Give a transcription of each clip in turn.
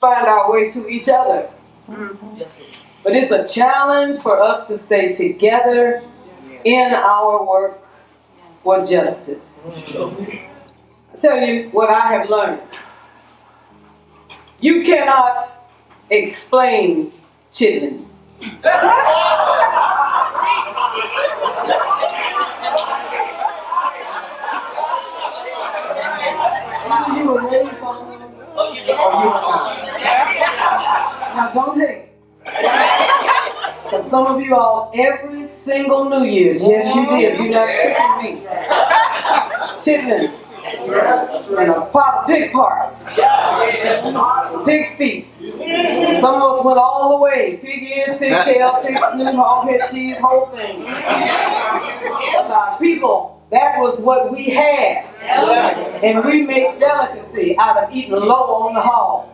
find our way to each other. But it's a challenge for us to stay together in our work for justice. I tell you what I have learned. You cannot explain chitlins. Either you were raised on them or you were not. Now don't hate. Because some of you all, every single New Year's, yes you did, you're not tricking me. Chitlins. And a pot of pig parts. Pig feet. Some of us went all the way. Pig ears, pig tail, pig snoot, hog head cheese, whole thing. That's our people. That was what we had. And we made delicacy out of eating low on the hog.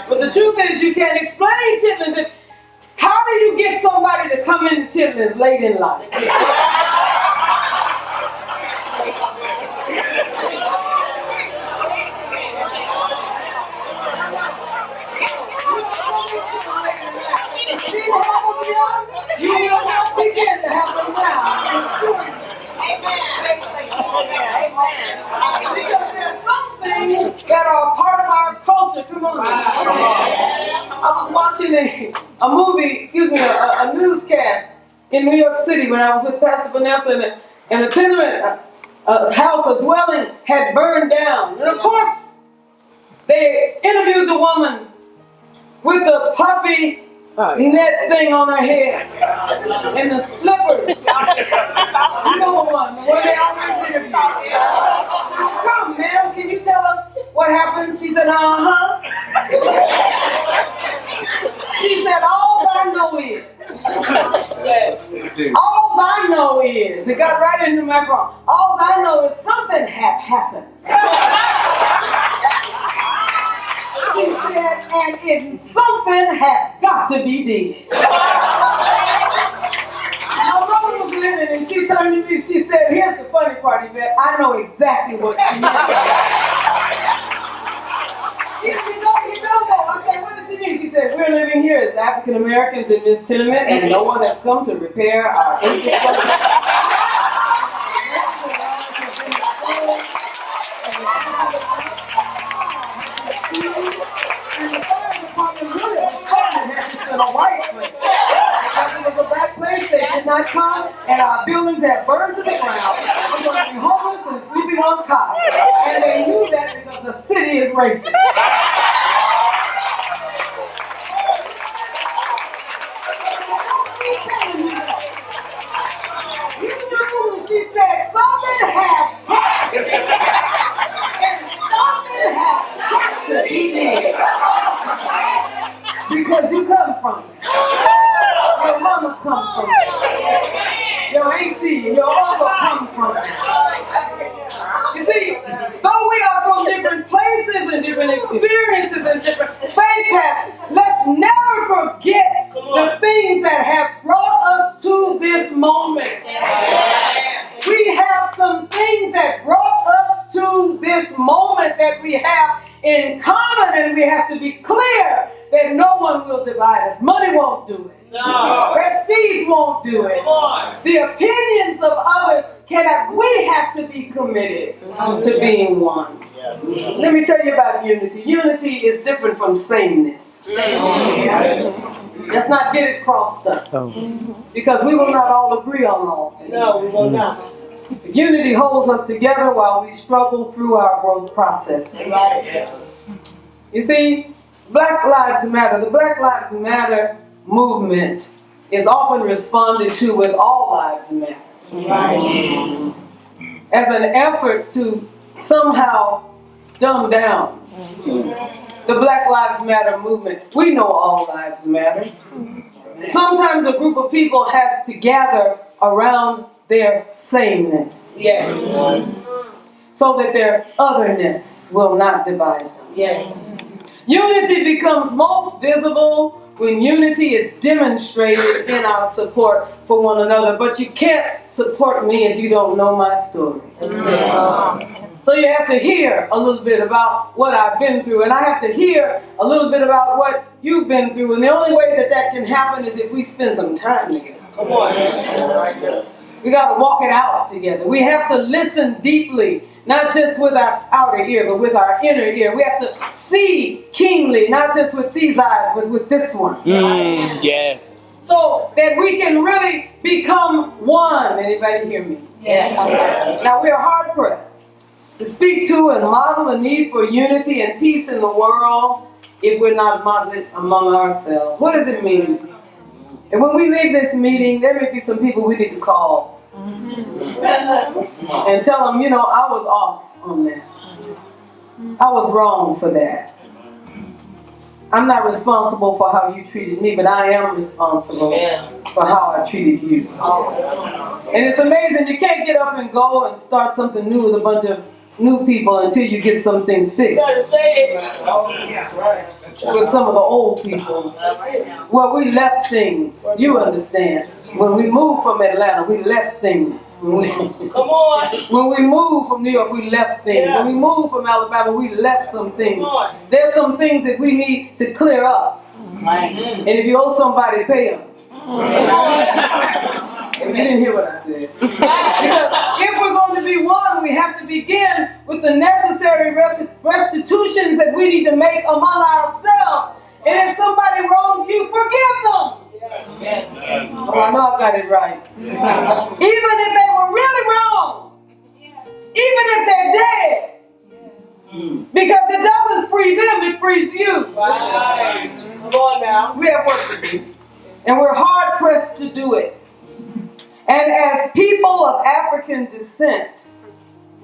But the truth is you can't explain chitlins. How do you get somebody to come into chitlins late in life? You will not begin to have them now. Amen. Because there are some things that are part of our culture. Come on. I was watching a movie, a newscast in New York City when I was with Pastor Vanessa, and a tenement, a house, a dwelling had burned down. And of course, they interviewed the woman with the puffy net thing on her head and the slippers. You know the one they always interview. So come, ma'am, can you tell us what happened? She said, uh-huh. She said, all I know is, it got right into my brain. All I know is something have happened. She said, and something had got to be dead. My mother was living and she turned to me, she said, here's the funny part, Yvette, I know exactly what she meant. You don't know. I said, what does she mean? She said, we're living here as African Americans in this tenement and no one has come to repair our infrastructure. A white place. Because it was a black place, they did not come, and our buildings had burned to the ground. We're going to be homeless and sleeping on cots. And they knew that because the city is racist. You knew when she said something had happened, and something had got to be dead. Because you come from it. Your mama come from it. Your auntie and your uncle come from it. You see, though we are from different places and different experiences and different faith paths, let's never forget the things that have brought us to this moment. We have some things that brought us to this moment that we have in common, and we have to be clear that no one will divide us. Money won't do it. No. Prestige won't do it. The opinions of others cannot. We have to be committed to being one. Yes. Let me tell you about unity. Unity is different from sameness. Let's not get it crossed up. Because we will not all agree on all things. No, we will not. Unity holds us together while we struggle through our growth process. Yes. You see, Black Lives Matter. The Black Lives Matter movement is often responded to with All Lives Matter. Right. As an effort to somehow dumb down the Black Lives Matter movement. We know all lives matter. Sometimes a group of people has to gather around their sameness. Yes. So that their otherness will not divide them. Yes. Unity becomes most visible when unity is demonstrated in our support for one another. But you can't support me if you don't know my story. So you have to hear a little bit about what I've been through, and I have to hear a little bit about what you've been through. And the only way that that can happen is if we spend some time together. Come on. We got to walk it out together. We have to listen deeply, not just with our outer ear, but with our inner ear. We have to see keenly, not just with these eyes, but with this one. Yes. So that we can really become one. Anybody hear me? Yes. Now we are hard pressed to speak to and model the need for unity and peace in the world if we're not modeling it among ourselves. What does it mean? And when we leave this meeting, there may be some people we need to call and tell them, you know, I was off on that. I was wrong for that. I'm not responsible for how you treated me, but I am responsible for how I treated you. And it's amazing, you can't get up and go and start something new with a bunch of new people until you get some things fixed. You gotta say it. With some of the old people. Well, we left things, you understand. When we moved from Atlanta, we left things. Come on. When we moved from New York, we left things. When we moved from Alabama, we left some things. There's some things that we need to clear up. And if you owe somebody, pay them. You didn't hear what I said. Because if we're going to be one, we have to begin with the necessary restitutions that we need to make among ourselves. And if somebody wronged you, forgive them. Oh, I know I got it right. Even if they were really wrong. Even if they're dead. Because it doesn't free them, it frees you. Come on now. We have work to do. And we're hard pressed to do it. And as people of African descent,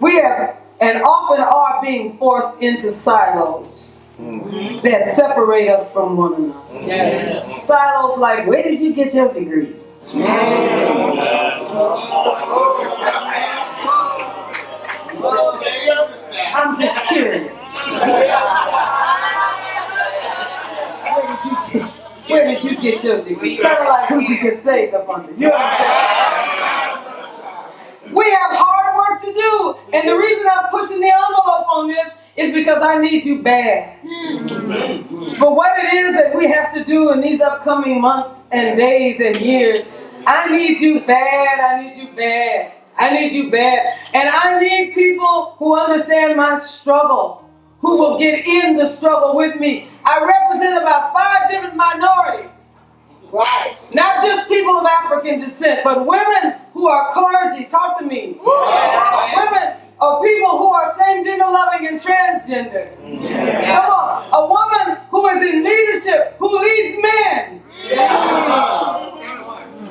we have and often are being forced into silos that separate us from one another. Yes. Silos like, where did you get your degree? I'm just curious. Where did you get your degree? Kind of like who'd you get saved up under? You understand? We have hard work to do. And the reason I'm pushing the envelope on this is because I need you bad. For what it is that we have to do in these upcoming months and days and years, I need you bad. I need you bad. I need you bad. And I need people who understand my struggle, who will get in the struggle with me. I represent about 5 different minorities. Right. Not just people of African descent, but women who are clergy. Talk to me. Women or people who are same-gender loving and transgender. Come on. A woman who is in leadership, who leads men.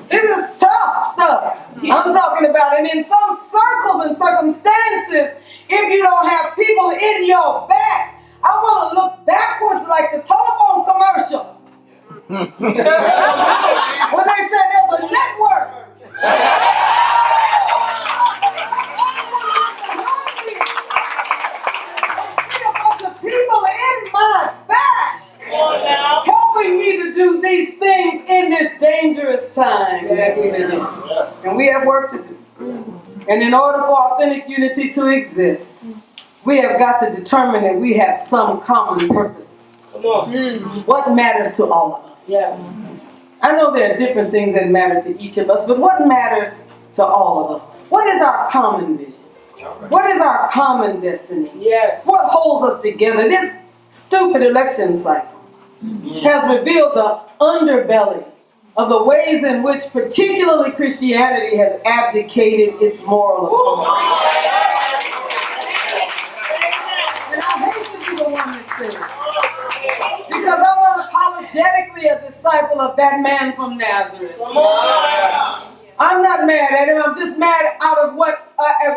This is tough stuff I'm talking about. And in some circles and circumstances, if you don't have people in your back, I want to look backwards like the telephone commercial. When they say there's a network. See a bunch of people in my back helping me to do these things in this dangerous time. Yes. And we have work to do. And in order for authentic unity to exist, we have got to determine that we have some common purpose. Come on. What matters to all of us? Yeah. I know there are different things that matter to each of us, but what matters to all of us? What is our common vision? What is our common destiny? Yes. What holds us together? This stupid election cycle has revealed the underbelly of the ways in which particularly Christianity has abdicated its moral authority. And I hate to be the one that says it. Because I'm unapologetically a disciple of that man from Nazareth. I'm not mad at him. I'm just mad out of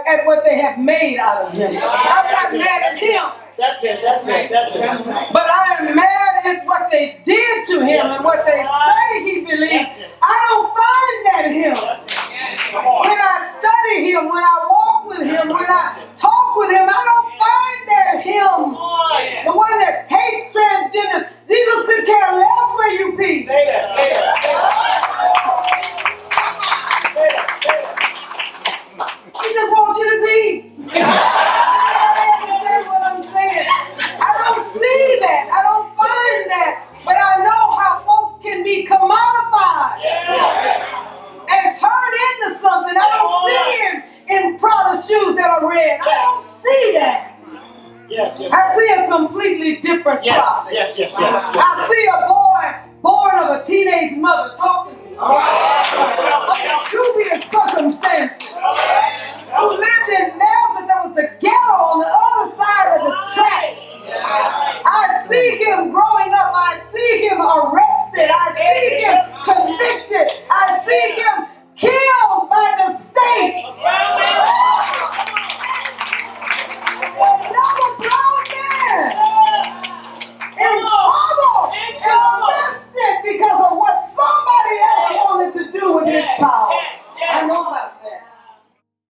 at what they have made out of him. I'm not mad at him. That's it. But I am mad at what they did to him and what they say he believes. I don't find that him. When I study him, when I walk with him, when I talk with him, I don't find that him. The one that hates transgenders. Jesus could care less where you be. Say that. He just wants you to be. Yes, yes. I see a completely different Yes, prophet. yes, yes, yes, yes. I see a boy born of a teenage mother talk to me. Under dubious circumstances. Who lived in